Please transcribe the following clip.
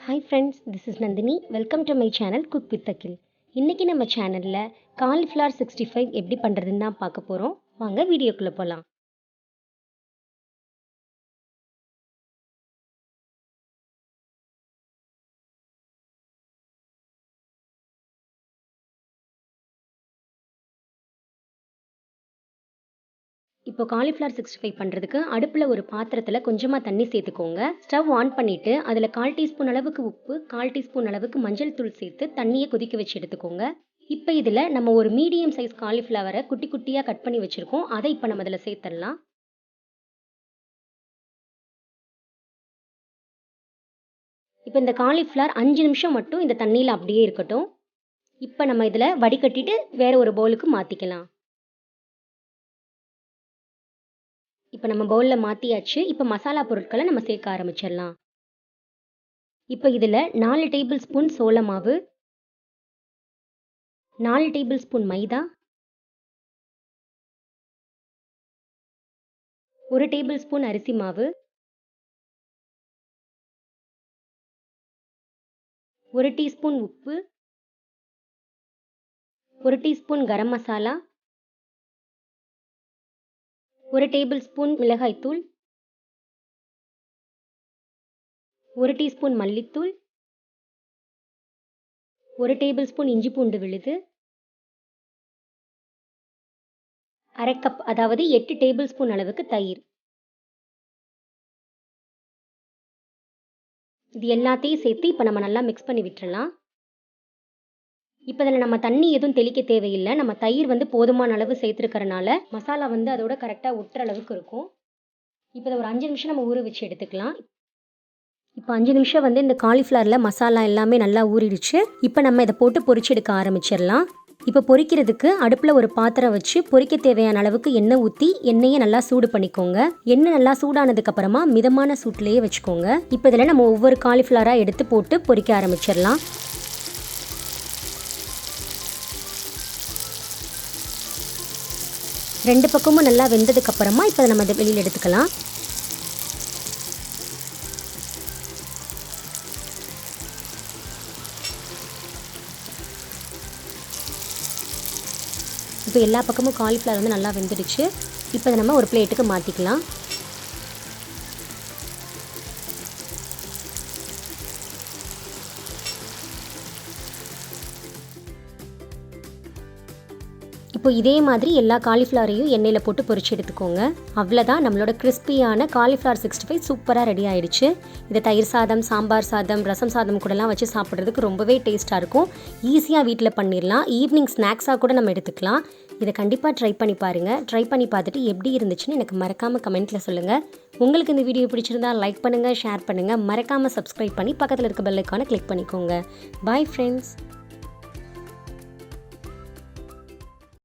Hi friends, this is Nandini. Welcome to my channel Cook with AKIL. இன்னைக்கு நம்ம சேனல்ல cauliflower 65 எப்படி பண்றதுன்னு தான் பார்க்க போறோம். வாங்க வீடியோக்குள்ள போலாம். இப்போ காலிஃப்ளவர் 65 பண்ணுறதுக்கு அடுப்பில் ஒரு பாத்திரத்தில் கொஞ்சமாக தண்ணி சேர்த்துக்கோங்க. ஸ்டவ் ஆன் பண்ணிவிட்டு அதில் 1/4 டீஸ்பூன் அளவுக்கு உப்பு, 1/4 டீஸ்பூன் அளவுக்கு மஞ்சள் தூள் சேர்த்து தண்ணியை கொதிக்க வச்சு எடுத்துக்கோங்க. இப்போ இதில் நம்ம ஒரு மீடியம் சைஸ் காலிஃப்ளவரை குட்டி குட்டியாக கட் பண்ணி வச்சுருக்கோம். அதை இப்போ நம்ம இதில் சேர்த்துடலாம். இப்போ இந்த காலிஃப்ளவர் 5 நிமிஷம் மட்டும் இந்த தண்ணியில் அப்படியே இருக்கட்டும். இப்போ நம்ம இதில் வடிகட்டிட்டு வேற ஒரு பவுலுக்கு மாற்றிக்கலாம். இப்போ நம்ம பவுலில் மாற்றியாச்சு. இப்போ மசாலா பொருட்களை நம்ம சேர்க்க ஆரம்பிச்சிடலாம். இப்போ இதில் 4 டேபிள் ஸ்பூன் சோள மாவு, 4 டேபிள் ஸ்பூன் மைதா, 1 டேபிள் ஸ்பூன் அரிசி மாவு, 1 டீஸ்பூன் உப்பு, 1 teaspoon garam masala, 1 table spoon மிளகாய்த்தூள், 1 டீஸ்பூன் மல்லித்தூள், 1 டேபிள் ஸ்பூன் இஞ்சி பூண்டு விழுது, 1/2 கப் அதாவது 8 டேபிள் ஸ்பூன் அளவுக்கு தயிர். இது எல்லாத்தையும் சேர்த்து இப்போ நம்ம நல்லா மிக்ஸ் பண்ணி விட்டுறலாம். இப்போ இதில் நம்ம தண்ணி எதுவும் தெளிக்க தேவையில்லை. நம்ம தயிர் போதுமான அளவு சேர்த்துருக்கறனால மசாலா அதோட கரெக்டாக ஒட்டுற அளவுக்கு இருக்கும். இப்போ இதை ஒரு 5 நிமிஷம் நம்ம ஊற வச்சு எடுத்துக்கலாம். இப்போ 5 நிமிஷம் இந்த காலிஃப்ளவரில் மசாலா எல்லாமே நல்லா ஊறிடுச்சு. இப்போ நம்ம இதை போட்டு பொரிச்சு எடுக்க ஆரம்பிச்சிடலாம். இப்போ பொரிக்கிறதுக்கு அடுப்பில் ஒரு பாத்திரம் வச்சு பொரிக்க தேவையான அளவுக்கு எண்ணெய் ஊற்றி எண்ணெயை நல்லா சூடு பண்ணிக்கோங்க. எண்ணெய் நல்லா சூடானதுக்கு அப்புறமா மிதமான சூட்லேயே வச்சுக்கோங்க. இப்போ இதில் நம்ம ஒவ்வொரு காலிஃப்ளவராக எடுத்து போட்டு பொரிக்க ஆரம்பிச்சிடலாம். ரெண்டு பக்கமும் நல்லா வெந்ததுக்கு அப்புறமா இப்போ நம்ம அதை வெளியில் எடுத்துக்கலாம். இப்போ எல்லா பக்கமும் காலிஃப்ளவர் நல்லா வெந்துடுச்சு. இப்போ அதை நம்ம ஒரு பிளேட்டுக்கு மாற்றிக்கலாம். இப்போ இதே மாதிரி எல்லா காலிஃப்ளவரையும் எண்ணெயில் போட்டு பொரிச்சு எடுத்துக்கோங்க. அவ்வளோதான், நம்மளோட கிறிஸ்பியான காலிஃப்ளவர் 65 சூப்பராக ரெடி ஆகிடுச்சு. இதை தயிர் சாதம், சாம்பார் சாதம், ரசம் சாதம் கூடலாம் வச்சு சாப்பிட்றதுக்கு ரொம்பவே டேஸ்ட்டாக இருக்கும். ஈஸியாக வீட்டில் பண்ணிடலாம். ஈவினிங் ஸ்நாக்ஸாக கூட நம்ம எடுத்துக்கலாம். இதை கண்டிப்பாக ட்ரை பண்ணி பாருங்கள். ட்ரை பண்ணி பார்த்துட்டு எப்படி இருந்துச்சுன்னு எனக்கு மறக்காமல் கமெண்ட்டில் சொல்லுங்கள். உங்களுக்கு இந்த வீடியோ பிடிச்சிருந்தா லைக் பண்ணுங்கள், ஷேர் பண்ணுங்கள். மறக்காமல் சப்ஸ்கிரைப் பண்ணி பக்கத்தில் இருக்க பெல் ஐக்கானை கிளிக் பண்ணிக்கோங்க. Bye friends.